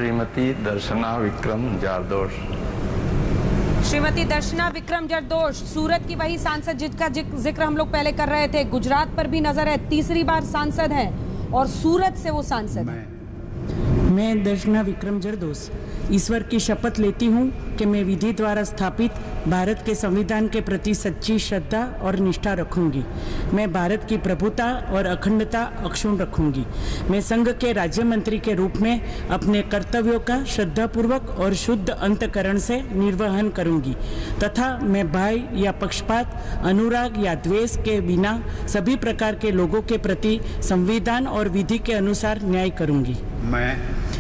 श्रीमती दर्शना विक्रम जरदोश। श्रीमती दर्शना विक्रम जरदोश, सूरत की वही सांसद जिसका जिक्र हम लोग पहले कर रहे थे। गुजरात पर भी नजर है, तीसरी बार सांसद हैं और सूरत से वो सांसद हैं। मैं दर्शना विक्रम जरदोश ईश्वर की शपथ लेती हूँ कि मैं विधि द्वारा स्थापित भारत के संविधान के प्रति सच्ची श्रद्धा और निष्ठा रखूंगी। मैं भारत की प्रभुता और अखंडता अक्षुण्ण रखूंगी। मैं संघ के राज्य मंत्री के रूप में अपने कर्तव्यों का श्रद्धापूर्वक और शुद्ध अंतःकरण से निर्वहन करूंगी तथा मैं भय या पक्षपात, अनुराग या द्वेष के बिना सभी प्रकार के लोगों के प्रति संविधान और विधि के अनुसार न्याय करूंगी।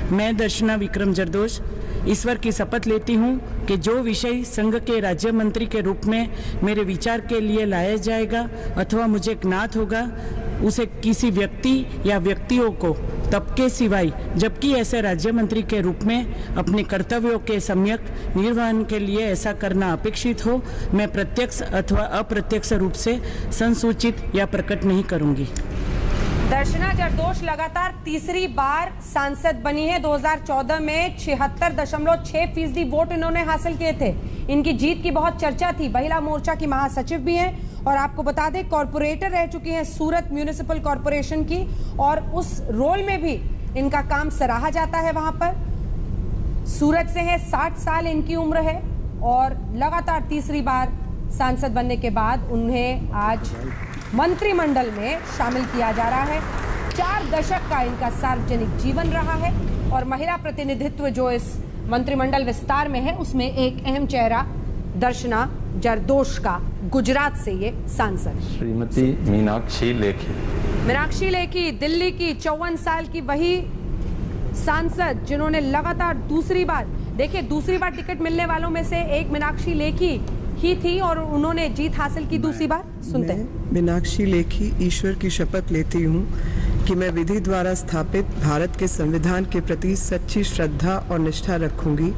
मैं दर्शना विक्रम जरदोश ईश्वर की शपथ लेती हूँ कि जो विषय संघ के राज्य मंत्री के रूप में मेरे विचार के लिए लाया जाएगा अथवा मुझे ज्ञात होगा, उसे किसी व्यक्ति या व्यक्तियों को तब के सिवाय जबकि ऐसे राज्य मंत्री के रूप में अपने कर्तव्यों के सम्यक निर्वहन के लिए ऐसा करना अपेक्षित हो, मैं प्रत्यक्ष अथवा अप्रत्यक्ष रूप से संसूचित या प्रकट नहीं करूँगी। दर्शना जरदोश लगातार तीसरी बार सांसद बनी है। 2014 में 76.6% वोट इन्होंने हासिल किए थे। इनकी जीत की बहुत चर्चा थी। महिला मोर्चा की महासचिव भी हैं और आपको बता दें कॉरपोरेटर रह चुकी हैं सूरत म्यूनिसिपल कॉरपोरेशन की, और उस रोल में भी इनका काम सराहा जाता है। वहां पर सूरत से है, 60 साल इनकी उम्र है और लगातार तीसरी बार सांसद बनने के बाद उन्हें आज मंत्रिमंडल में शामिल किया जा रहा है। 4 दशक का इनका सार्वजनिक जीवन रहा है और महिला प्रतिनिधित्व जो इस मंत्रिमंडल विस्तार में है उसमें एक अहम चेहरा दर्शना जरदोश का, गुजरात से ये सांसद। श्रीमती मीनाक्षी लेखी दिल्ली की 54 साल की वही सांसद जिन्होंने लगातार दूसरी बार टिकट मिलने वालों में से एक मीनाक्षी लेखी ही थी और उन्होंने जीत हासिल की दूसरी बार। सुनते हैं। मीनाक्षी लेखी ईश्वर की शपथ लेती हूँ कि मैं विधि द्वारा स्थापित भारत के संविधान के प्रति सच्ची श्रद्धा और निष्ठा रखूंगी।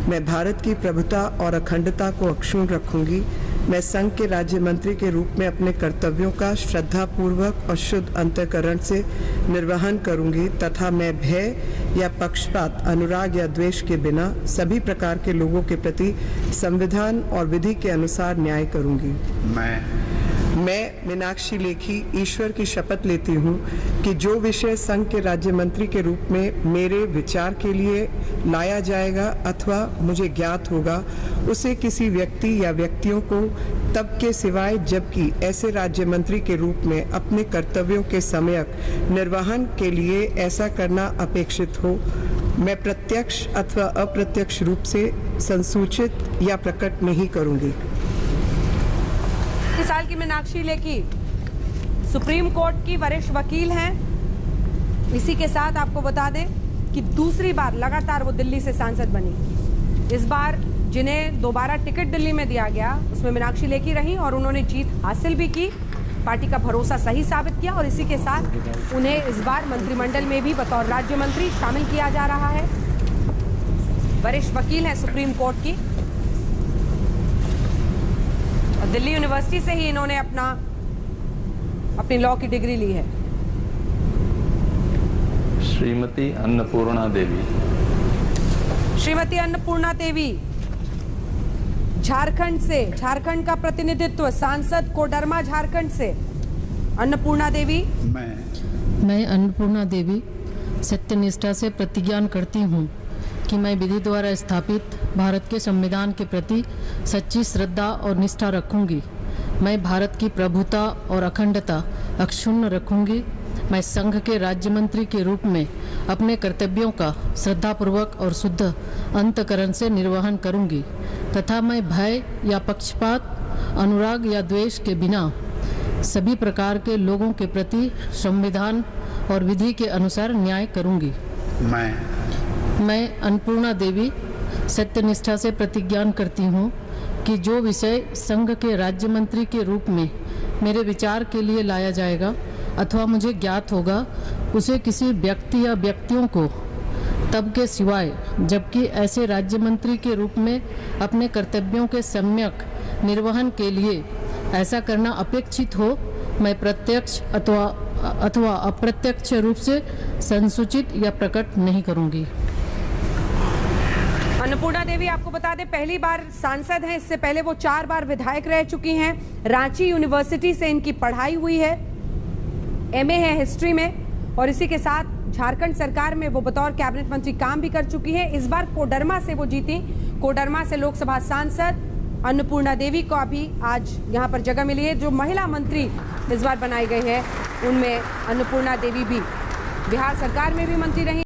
मैं भारत की प्रभुता और अखंडता को अक्षुण्ण रखूंगी। मैं संघ के राज्य मंत्री के रूप में अपने कर्तव्यों का श्रद्धापूर्वक और शुद्ध अंतःकरण से निर्वहन करूंगी तथा मैं भय या पक्षपात, अनुराग या द्वेष के बिना सभी प्रकार के लोगों के प्रति संविधान और विधि के अनुसार न्याय करूंगी। मैं मीनाक्षी लेखी ईश्वर की शपथ लेती हूँ कि जो विषय संघ के राज्य मंत्री के रूप में मेरे विचार के लिए लाया जाएगा अथवा मुझे ज्ञात होगा, उसे किसी व्यक्ति या व्यक्तियों को तब के सिवाय जबकि ऐसे राज्य मंत्री के रूप में अपने कर्तव्यों के सम्यक निर्वहन के लिए ऐसा करना अपेक्षित हो, मैं प्रत्यक्ष अथवा अप्रत्यक्ष रूप से संसूचित या प्रकट नहीं करूंगी। इस साल की मीनाक्षी लेखी सुप्रीम कोर्ट की वरिष्ठ वकील हैं। इसी के साथ आपको बता दें कि दूसरी बार लगातार वो दिल्ली से सांसद बनी। इस बार जिन्हें दोबारा टिकट दिल्ली में दिया गया उसमें मीनाक्षी लेखी रही और उन्होंने जीत हासिल भी की, पार्टी का भरोसा सही साबित किया और इसी के साथ उन्हें इस बार मंत्रिमंडल में भी बतौर राज्य मंत्री शामिल किया जा रहा है। वरिष्ठ वकील हैं सुप्रीम कोर्ट की, दिल्ली यूनिवर्सिटी से ही इन्होंने अपनी लॉ की डिग्री ली है। श्रीमती अन्नपूर्णा देवी झारखंड का प्रतिनिधित्व, सांसद कोडरमा झारखंड से। अन्नपूर्णा देवी। मैं अन्नपूर्णा देवी सत्यनिष्ठा से प्रतिज्ञा करती हूँ कि मैं विधि द्वारा स्थापित भारत के संविधान के प्रति सच्ची श्रद्धा और निष्ठा रखूंगी। मैं भारत की प्रभुता और अखंडता अक्षुण्ण रखूंगी। मैं संघ के राज्य मंत्री के रूप में अपने कर्तव्यों का श्रद्धापूर्वक और शुद्ध अंतःकरण से निर्वहन करूंगी तथा मैं भय या पक्षपात, अनुराग या द्वेष के बिना सभी प्रकार के लोगों के प्रति संविधान और विधि के अनुसार न्याय करूंगी। मैं अन्नपूर्णा देवी सत्यनिष्ठा से प्रतिज्ञा करती हूँ कि जो विषय संघ के राज्य मंत्री के रूप में मेरे विचार के लिए लाया जाएगा अथवा मुझे ज्ञात होगा, उसे किसी व्यक्ति या व्यक्तियों को तब के सिवाय जबकि ऐसे राज्य मंत्री के रूप में अपने कर्तव्यों के सम्यक निर्वहन के लिए ऐसा करना अपेक्षित हो, मैं प्रत्यक्ष अथवा अप्रत्यक्ष रूप से संसूचित या प्रकट नहीं करूंगी। अन्नपूर्णा देवी, आपको बता दें, पहली बार सांसद हैं। इससे पहले वो 4 बार विधायक रह चुकी हैं। रांची यूनिवर्सिटी से इनकी पढ़ाई हुई है, एमए है हिस्ट्री में, और इसी के साथ झारखंड सरकार में वो बतौर कैबिनेट मंत्री काम भी कर चुकी हैं। इस बार कोडरमा से वो जीती। कोडरमा से लोकसभा सांसद अन्नपूर्णा देवी को अभी आज यहाँ पर जगह मिली है। जो महिला मंत्री इस बार बनाई गई है उनमें अन्नपूर्णा देवी भी बिहार सरकार में भी मंत्री रही।